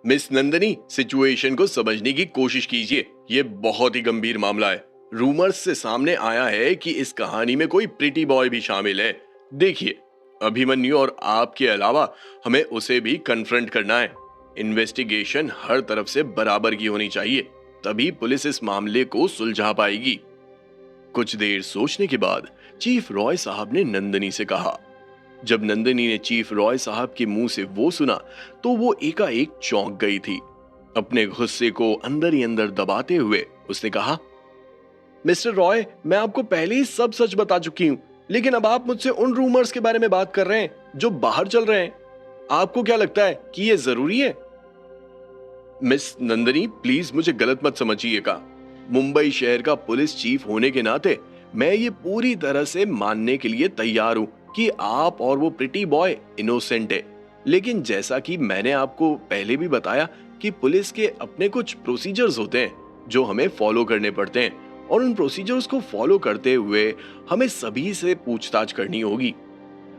Miss Nandini, situation को समझने की कोशिश कीजिए। ये बहुत ही गंभीर मामला है। रूमर्स से सामने आया है कि इस कहानी में कोई प्रिटी बॉय भी शामिल है। देखिए, अभिमन्यु और आपके अलावा हमें उसे भी कन्फ्रंट करना है। इन्वेस्टिगेशन हर तरफ से बराबर की होनी चाहिए, तभी पुलिस इस मामले को सुलझा पाएगी। कुछ देर सोचने के बाद चीफ रॉय साहब ने नंदनी से कहा। जब नंदनी ने चीफ रॉय साहब के मुंह से वो सुना तो वो एकाएक चौंक गई थी। अपने गुस्से को अंदर ही अंदर दबाते हुए उसने कहा, मिस्टर रॉय, मैं आपको पहले ही सब सच बता चुकी हूँ, लेकिन अब आप मुझसे उन रूमर्स के बारे में बात कर रहे हैं जो बाहर चल रहे हैं। आपको क्या लगता है कि ये जरूरी है? मिस नंदनी, प्लीज मुझे गलत मत समझिएगा। मुंबई शहर का पुलिस चीफ होने के नाते मैं ये पूरी तरह से मानने के लिए तैयार हूं कि आप और वो प्रिटी बॉय इनोसेंट है। लेकिन जैसा कि मैंने आपको पहले भी बताया कि पुलिस के अपने कुछ प्रोसीजर्स होते हैं जो हमें फॉलो करने पड़ते हैं, और उन प्रोसीजर्स को फॉलो करते हुए हमें सभी से पूछताछ करनी होगी।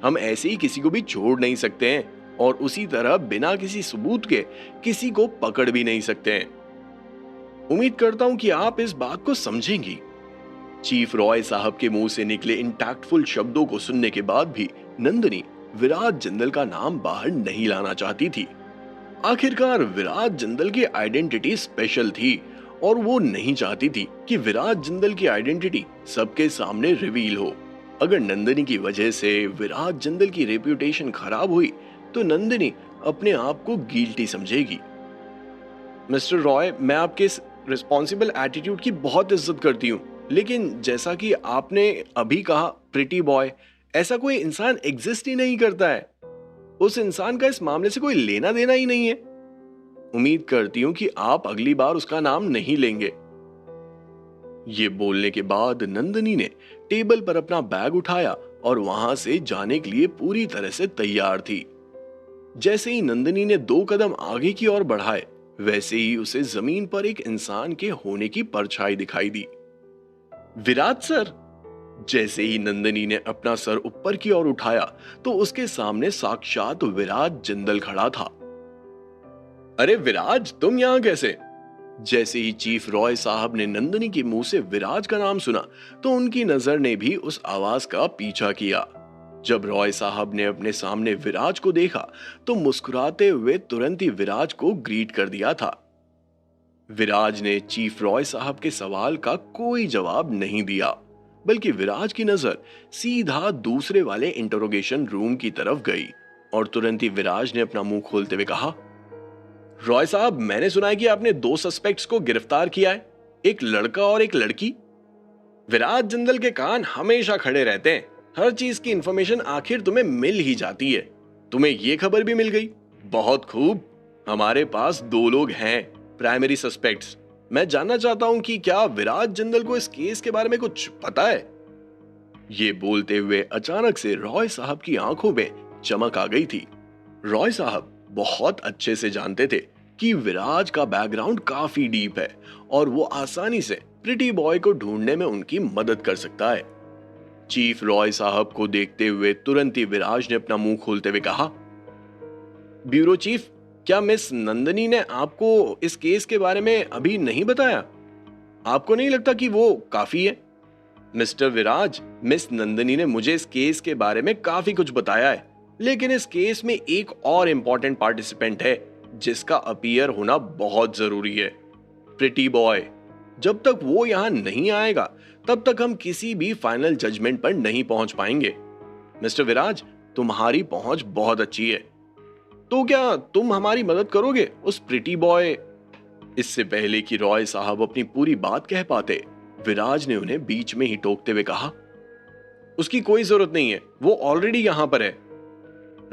हम ऐसे ही किसी को भी छोड़ नहीं सकते हैं, और उसी तरह बिना किसी सबूत के किसी को पकड़ भी नहीं सकते हैं। उम्मीद करता हूं कि आप इस बात को समझेंगी। चीफ रॉय साहब के मुंह से निकले इन टैक्टफुल शब्दों को सुनने के बाद भी नंदनी विराज जिंदल का नाम बाहर नहीं लाना चाहती थी। आखिरकार विराज जिंदल की आइडेंटिटी स्पेशल थी, और वो नहीं चाहती थी कि विराज जिंदल की आइडेंटिटी सबके सामने रिवील हो। अगर नंदनी की वजह से विराज जिंदल की रेप्यूटेशन खराब हुई तो नंदनी अपने आप को गिल्टी समझेगी। मिस्टर रॉय, मैं आपके इस रिस्पॉन्सिबल एटीट्यूड की बहुत इज्जत करती हूँ, लेकिन जैसा कि आपने अभी कहा, प्रिटी बॉय, ऐसा कोई इंसान एग्जिस्ट ही नहीं करता है। उस इंसान का इस मामले से कोई लेना देना ही नहीं है। उम्मीद करती हूँ कि आप अगली बार उसका नाम नहीं लेंगे। ये बोलने के बाद नंदनी ने टेबल पर अपना बैग उठाया और वहां से जाने के लिए पूरी तरह से तैयार थी। जैसे ही नंदनी ने 2 कदम आगे की ओर बढ़ाए, वैसे ही उसे जमीन पर एक इंसान के होने की परछाई दिखाई दी। विराज सर। जैसे ही नंदनी ने अपना सर ऊपर की ओर उठाया तो उसके सामने साक्षात विराज जिंदल खड़ा था। अरे विराज, तुम यहां कैसे? जैसे ही चीफ रॉय साहब ने नंदनी के मुंह से विराज का नाम सुना तो उनकी नजर ने भी उस आवाज का पीछा किया। जब रॉय साहब ने अपने सामने विराज को देखा तो मुस्कुराते हुए तुरंत ही विराज को ग्रीट कर दिया था। विराज ने चीफ रॉय साहब के सवाल का कोई जवाब नहीं दिया, बल्कि विराज की नजर सीधा दूसरे वाले इंटरोगेशन रूम की तरफ गई, और तुरंत ही विराज ने अपना मुंह खोलते हुए कहा, रॉय साहब, मैंने सुना है कि आपने 2 सस्पेक्ट्स को गिरफ्तार किया है, एक लड़का और एक लड़की। विराज जिंदल के कान हमेशा खड़े रहते हैं। हर चीज की इंफॉर्मेशन आखिर तुम्हें मिल ही जाती है। तुम्हें ये खबर भी मिल गई। बहुत खूब। हमारे पास 2 लोग हैं प्राइमरी सस्पेक्ट्स। मैं जानना चाहता हूं कि क्या विराज जिंदल को इस केस के बारे में कुछ पता है? ये बोलते हुए अचानक से रॉय साहब की आंखों में चमक आ गई थी। रॉय साहब बहुत अच्छे से जानते थे कि विराज का बैकग्राउंड काफी डीप है, और वो आसानी से प्रिटी बॉय को ढूंढने में उनकी मदद कर सकता है। चीफ रॉय साहब को देखते हुए तुरंत ही विराज ने अपना मुंह खोलते हुए कहा, ब्यूरो चीफ, क्या मिस नंदनी ने आपको इस केस के बारे में अभी नहीं बताया? आपको नहीं लगता कि वो काफी है? मिस्टर विराज, मिस नंदनी ने मुझे इस केस के बारे में काफी कुछ बताया है, लेकिन इस केस में एक और इम्पोर्टेंट पार्टिसिपेंट है जिसका अपीयर होना बहुत जरूरी है, प्रिटी बॉय। जब तक वो यहां नहीं आएगा तब तक हम किसी भी फाइनल जजमेंट पर नहीं पहुंच पाएंगे। मिस्टर विराज, तुम्हारी पहुंच बहुत अच्छी है, तो क्या तुम हमारी मदद करोगे उस प्रिटी बॉय? इससे पहले कि रॉय साहब अपनी पूरी बात कह पाते, विराज ने उन्हें बीच में ही टोकते हुए कहा, उसकी कोई जरूरत नहीं है, वो ऑलरेडी यहां पर है।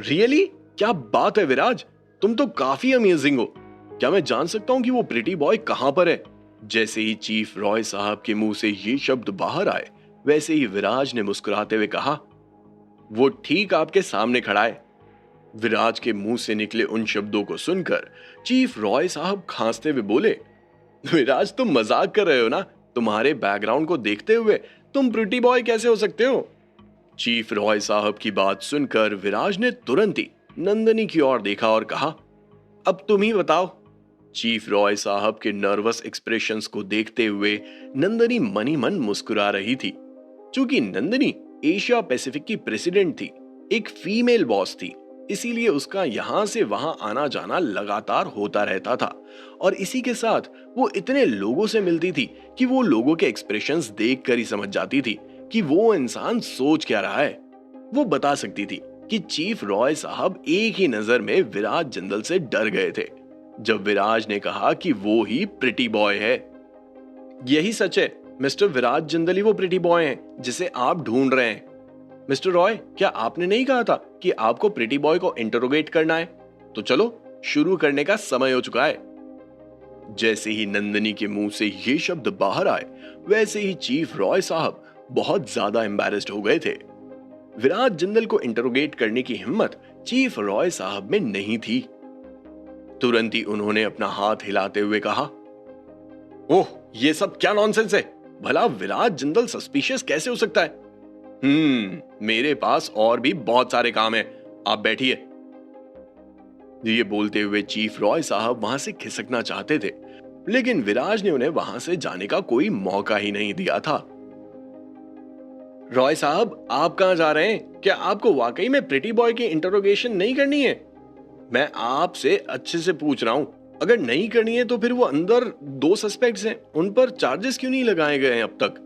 रियली? क्या बात है विराज, तुम तो काफी अमेजिंग हो। क्या मैं जान सकता हूं कि वो प्रिटी बॉय कहां पर है? जैसे ही चीफ रॉय साहब के मुंह से ये शब्द बाहर आए, वैसे ही विराज ने मुस्कुराते हुए कहा, वो ठीक आपके सामने खड़ा है। विराज के मुंह से निकले उन शब्दों को सुनकर चीफ रॉय साहब खांसते हुए बोले, विराज, तुम मजाक कर रहे हो ना? तुम्हारे बैकग्राउंड को देखते हुए तुम प्रिटी बॉय कैसे हो सकते हो? चीफ रॉय साहब की बात सुनकर विराज ने तुरंत ही नंदनी की ओर देखा और कहा, अब तुम ही बताओ। चीफ रॉय साहब के नर्वस एक्सप्रेशंस को देखते हुए नंदनी मन ही मन मुस्कुरा रही थी। क्योंकि नंदनी एशिया पैसिफिक की प्रेसिडेंट थी, एक फीमेल बॉस थी, इसीलिए उसका यहां से वहां आना जाना लगातार होता रहता था। और इसी के साथ वो इतने लोगों से मिलती थी कि वो लोगों के एक्सप्रेशंस देखकर ही समझ जाती थी कि वो इंसान सोच क्या रहा है। वो बता सकती थी कि चीफ रॉय साहब एक ही नजर में विराज जिंदल से डर गए थे जब विराज ने कहा कि वो ही प्रिटी बॉय है। यही सच है, मिस्टर विराज जिंदल ही वो प्रिटी बॉय हैं जिसे आप ढूंढ रहे हैं। मिस्टर रॉय, क्या आपने नहीं कहा था कि आपको प्रिटी बॉय को इंटरोगेट करना है? तो चलो शुरू करने का समय हो चुका है। जैसे ही नंदनी के मुंह से ये शब्द बाहर आए, वैसे ही चीफ रॉय साहब बहुत ज्यादा एम्बैरेस्ड हो गए थे। विराज जिंदल को इंटरोगेट करने की हिम्मत चीफ रॉय साहब में नहीं थी। तुरंत ही उन्होंने अपना हाथ हिलाते हुए कहा, ओह, ये सब क्या नॉनसेंस है? भला विराज जिंदल सस्पिशियस कैसे हो सकता है? मेरे पास और भी बहुत सारे काम हैं, आप बैठिए। ये बोलते हुए चीफ रॉय साहब वहां से खिसकना चाहते थे, लेकिन विराज ने उन्हें वहां से जाने का कोई मौका ही नहीं दिया था। रॉय साहब, आप कहां जा रहे हैं? क्या आपको वाकई में प्रिटी बॉय की इंटरोगेशन नहीं करनी है? मैं आपसे अच्छे से पूछ रहा हूं, अगर नहीं करनी है तो फिर वो अंदर 2 सस्पेक्ट्स हैं, उन पर चार्जेस क्यों नहीं लगाए गए हैं अब तक?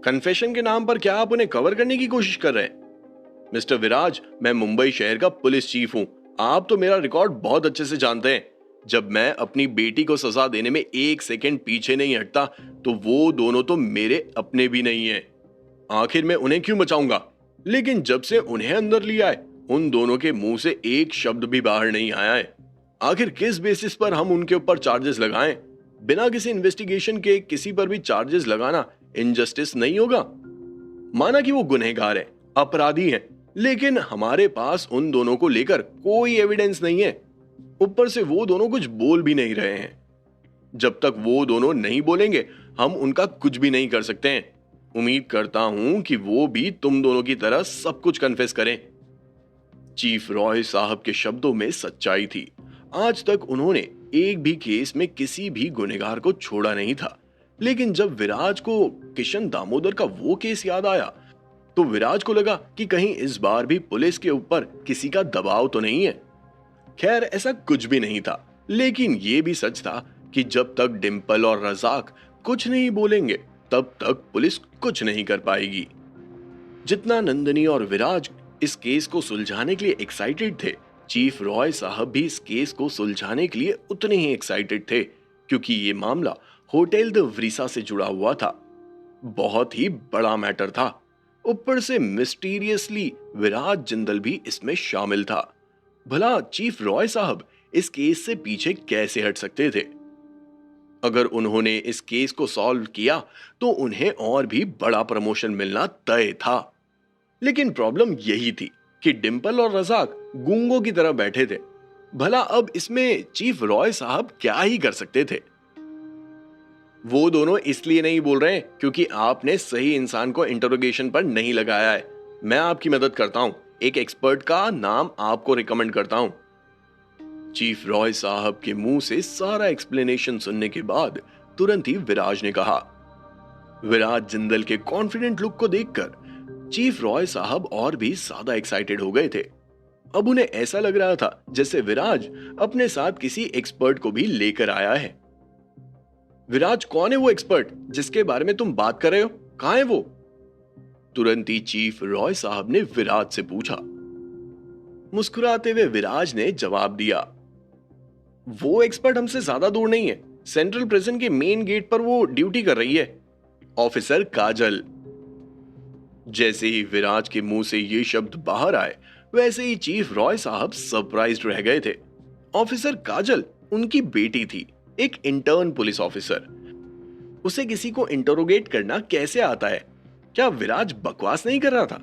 कन्फेशन के नाम पर क्या आप उन्हें कवर करने की कोशिश कर रहे हैं? मिस्टर विराज, मैं मुंबई शहर का पुलिस चीफ हूं, आप तो मेरा रिकॉर्ड बहुत अच्छे से जानते हैं। जब मैं अपनी बेटी को सजा देने में 1 सेकंड पीछे नहीं हटता तो वो दोनों तो मेरे अपने भी नहीं है। आखिर मैं उन्हें क्यों बचाऊंगा? लेकिन जब से उन्हें अंदर लिया है, उन दोनों के मुंह से एक शब्द भी बाहर नहीं आया है। आखिर किस बेसिस पर हम उनके ऊपर चार्जेस लगाएं? बिना किसी इन्वेस्टिगेशन के किसी पर भी चार्जेस लगाना इनजस्टिस नहीं होगा? माना कि वो गुनहगार हैं, अपराधी हैं, लेकिन हमारे पास उन दोनों को लेकर कोई एविडेंस नहीं है। ऊपर से वो दोनों कुछ बोल भी नहीं रहे हैं। जब तक वो दोनों नहीं बोलेंगे, हम उनका कुछ भी नहीं कर सकते हैं। उम्मीद करता हूं कि वो भी तुम दोनों की तरह सब कुछ कन्फेस करें। चीफ रॉय साहब के शब्दों में सच्चाई थी। आज तक उन्होंने एक भी केस में किसी भी गुनहगार को छोड़ा नहीं था, लेकिन जब विराज को किशन दामोदर का वो केस याद आया तो विराज को लगा कि कहीं इस बार भी पुलिस के ऊपर किसी का दबाव तो नहीं है। खैर, ऐसा कुछ भी नहीं था, लेकिन यह भी सच था कि जब तक डिंपल और रजाक कुछ नहीं बोलेंगे तब तक पुलिस कुछ नहीं कर पाएगी। जितना नंदनी और विराज इस केस को सुलझाने के लिए एक्साइटेड थे, चीफ रॉय साहब भी इस केस को सुलझाने के लिए उतने ही एक्साइटेड थे, क्योंकि ये मामला होटल द व्रीसा से जुड़ा हुआ था। बहुत ही बड़ा मैटर था। ऊपर से मिस्टीरियसली विराज जिंदल भी इसमें शामिल था। भला चीफ रॉय साहब इस केस से पीछे कैसे हट सकते थे? अगर उन्होंने इस केस को सॉल्व किया तो उन्हें और भी बड़ा प्रमोशन मिलना तय था। लेकिन प्रॉब्लम यही थी कि डिंपल और रजाक गूंगों की तरह बैठे थे। भला अब इसमें चीफ रॉय साहब क्या ही कर सकते थे? वो दोनों इसलिए नहीं बोल रहे हैं क्योंकि आपने सही इंसान को इंटरोगेशन पर नहीं लगाया है। मैं आपकी मदद करता हूं, एक एक्सपर्ट का नाम आपको रिकमेंड करता हूं। चीफ रॉय साहब के मुंह से सारा एक्सप्लेनेशन सुनने के बाद तुरंत ही विराज ने कहा। विराज जिंदल के कॉन्फिडेंट लुक को देखकर चीफ रॉय साहब और भी ज्यादा एक्साइटेड हो गए थे। अब उन्हें ऐसा लग रहा था जैसे विराज अपने साथ किसी एक्सपर्ट को भी लेकर आया है। विराज, कौन है वो एक्सपर्ट जिसके बारे में तुम बात कर रहे हो? कहां है वो? तुरंत ही चीफ रॉय साहब ने विराज से पूछा। मुस्कुराते हुए विराज ने जवाब दिया, वो एक्सपर्ट हमसे ज्यादा दूर नहीं है। सेंट्रल प्रिजन के मेन गेट पर वो ड्यूटी कर रही है, ऑफिसर काजल। जैसे ही विराज के मुंह से ये शब्द बाहर आए, वैसे ही चीफ रॉय साहब सरप्राइज्ड रह गए थे। ऑफिसर काजल उनकी बेटी थी, एक इंटर्न पुलिस ऑफिसर। उसे किसी को इंटरोगेट करना कैसे आता है? क्या विराज बकवास नहीं कर रहा था?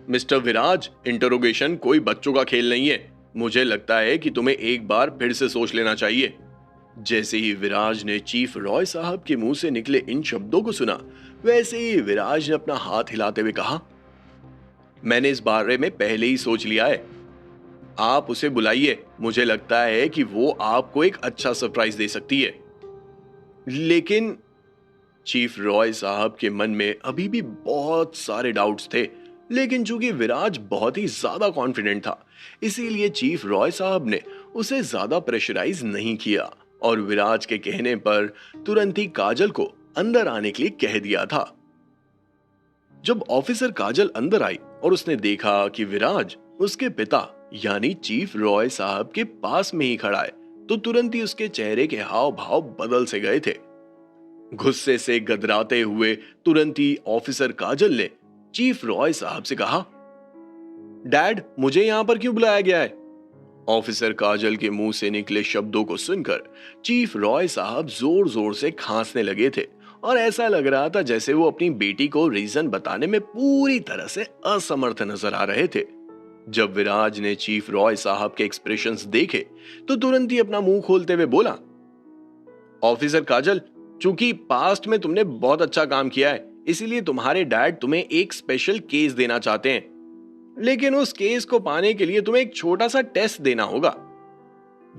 मिस्टर विराज, इंटरोगेशन कोई बच्चों का खेल नहीं है। मुझे लगता है कि तुम्हें एक बार फिर से सोच लेना चाहिए। जैसे ही विराज ने चीफ रॉय साहब के मुंह से निकले इन शब्दों को सुना, वैसे ही विराज ने अपना हाथ हिलाते हुए कहा, मैंने इस बारे में पहले ही सोच लिया है। आप उसे बुलाइए, मुझे लगता है कि वो आपको एक अच्छा सरप्राइज दे सकती है। लेकिन चीफ रॉय साहब के मन में अभी भी बहुत सारे डाउट्स थे, लेकिन चूंकि विराज बहुत ही ज्यादा कॉन्फिडेंट था, इसीलिए चीफ रॉय साहब ने उसे ज्यादा प्रेशराइज नहीं किया और विराज के कहने पर तुरंत ही काजल को अंदर आने के लिए कह दिया था। जब ऑफिसर काजल अंदर आई और उसने देखा कि विराज उसके पिता यानी चीफ रॉय साहब के पास में ही खड़ा है, तो तुरंत ही उसके चेहरे के हाव भाव बदल से गए थे। गुस्से से गदराते हुए तुरंत ही ऑफिसर काजल ने चीफ रॉय साहब से कहा, डैड, मुझे यहां पर क्यों बुलाया गया है? ऑफिसर काजल के मुंह से निकले शब्दों को सुनकर चीफ रॉय साहब जोर जोर से खांसने लगे थे और ऐसा लग रहा था जैसे वो अपनी बेटी को रीजन बताने में पूरी तरह से असमर्थ नजर आ रहे थे। जब विराज ने चीफ रॉय साहब के एक्सप्रेशंस देखे तो तुरंत ही अपना मुंह खोलते हुए बोला, ऑफिसर काजल, चूंकि पास्ट में तुमने बहुत अच्छा काम किया है, इसीलिए तुम्हारे डैड तुम्हें एक स्पेशल केस देना चाहते हैं, लेकिन उस केस को पाने के लिए तुम्हें एक छोटा सा टेस्ट देना होगा।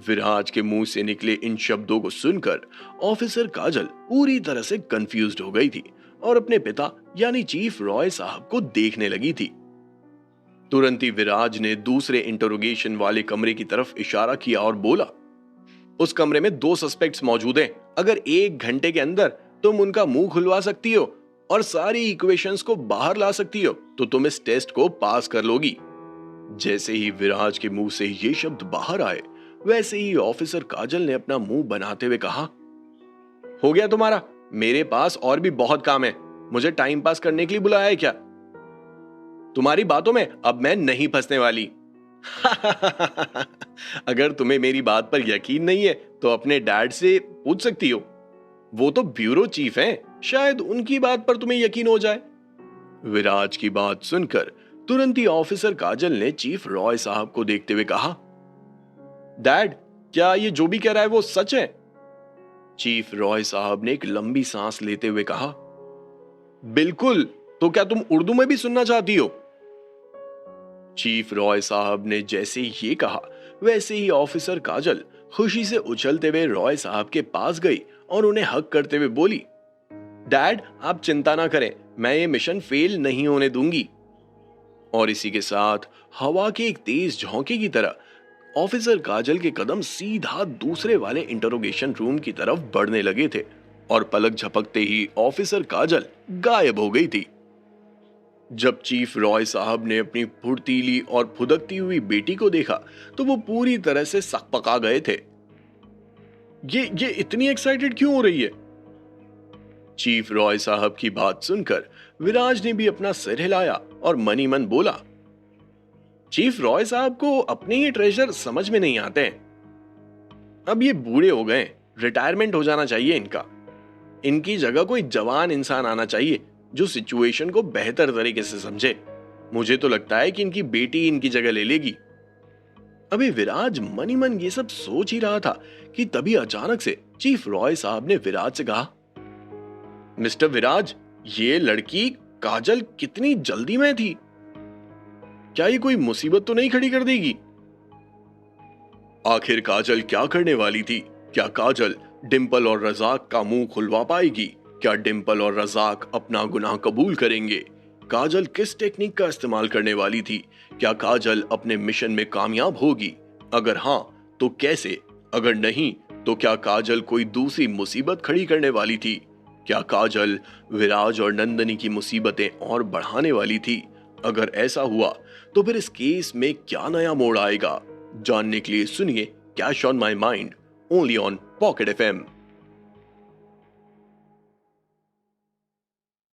विराज के मुंह से निकले इन शब्दों को सुनकर ऑफिसर काजल पूरी तरह से कंफ्यूज्ड हो गई थी और अपने पिता यानी चीफ रॉय साहब को देखने लगी थी। तुरंत ही विराज ने दूसरे इंटरोगेशन वाले कमरे की तरफ इशारा किया और बोला, उस कमरे में 2 सस्पेक्ट्स मौजूद हैं। अगर 1 घंटे के अंदर तुम उनका मुंह खुलवा सकती हो और सारी इक्वेशंस को बाहर ला सकती हो तो तुम इस टेस्ट को पास कर लोगी। जैसे ही विराज के मुंह से ये शब्द बाहर आए, वैसे ही ऑफिसर काजल ने अपना मुंह बनाते हुए कहा, हो गया तुम्हारा? मेरे पास और भी बहुत काम है। मुझे टाइम पास करने के लिए बुलाया है क्या? तुम्हारी बातों में अब मैं नहीं फंसने वाली। अगर तुम्हें मेरी बात पर यकीन नहीं है तो अपने डैड से पूछ सकती हो, वो तो ब्यूरो चीफ हैं, शायद उनकी बात पर तुम्हें यकीन हो जाए। विराज की बात सुनकर तुरंत ही ऑफिसर काजल ने चीफ रॉय साहब को देखते हुए कहा, डैड, क्या ये जो भी कह रहा है वो सच है? चीफ रॉय साहब ने एक लंबी सांस लेते हुए कहा, बिल्कुल। तो क्या तुम उर्दू में भी सुनना चाहती हो? चीफ रॉय साहब ने जैसे ही ये कहा, वैसे ही ऑफिसर काजल खुशी से उछलते हुए रॉय साहब के पास गई और उन्हें हक करते हुए बोली, डैड, आप चिंता ना करें, मैं ये मिशन फेल नहीं होने दूंगी। और इसी के साथ हवा के एक तेज झोंके की तरह ऑफिसर काजल के कदम सीधा दूसरे वाले इंटरोगेशन रूम की तरफ बढ़ने लगे थे और पलक झपकते ही ऑफिसर काजल गायब हो गई थी। जब चीफ रॉय साहब ने अपनी फुर्तीली और फुदकती हुई बेटी को देखा तो वो पूरी तरह से सकपका गए थे। ये इतनी एक्साइटेड क्यों हो रही है? चीफ रॉय साहब की बात सुनकर विराज ने भी अपना सिर हिलाया और मनी मन बोला, चीफ रॉय साहब को अपने ये ट्रेजर समझ में नहीं आते हैं। अब ये बूढ़े हो गए, रिटायरमेंट हो जाना चाहिए इनका। इनकी जगह कोई जवान इंसान आना चाहिए जो सिचुएशन को बेहतर तरीके से समझे। मुझे तो लगता है कि इनकी बेटी इनकी जगह ले लेगी। अभी विराज मनी मन ये सब सोच ही रहा था कि तभी अचानक से चीफ रॉय साहब ने विराज से कहा, मिस्टर विराज, ये लड़की काजल कितनी जल्दी में थी। क्या ये कोई मुसीबत तो नहीं खड़ी कर देगी? आखिर काजल क्या करने वाली थी? क्या काजल डिंपल और रजाक का मुंह खुलवा पाएगी? क्या डिंपल और रजाक अपना गुनाह कबूल करेंगे? काजल किस टेक्निक का इस्तेमाल करने वाली थी? क्या काजल अपने मिशन में कामयाब होगी? अगर हां तो कैसे? अगर नहीं तो क्या काजल कोई दूसरी मुसीबत खड़ी करने वाली थी? क्या काजल विराज और नंदनी की मुसीबतें और बढ़ाने वाली थी? अगर ऐसा हुआ तो फिर इस केस में क्या नया मोड़ आएगा? जानने के लिए सुनिए cash on my mind, only on pocket FM.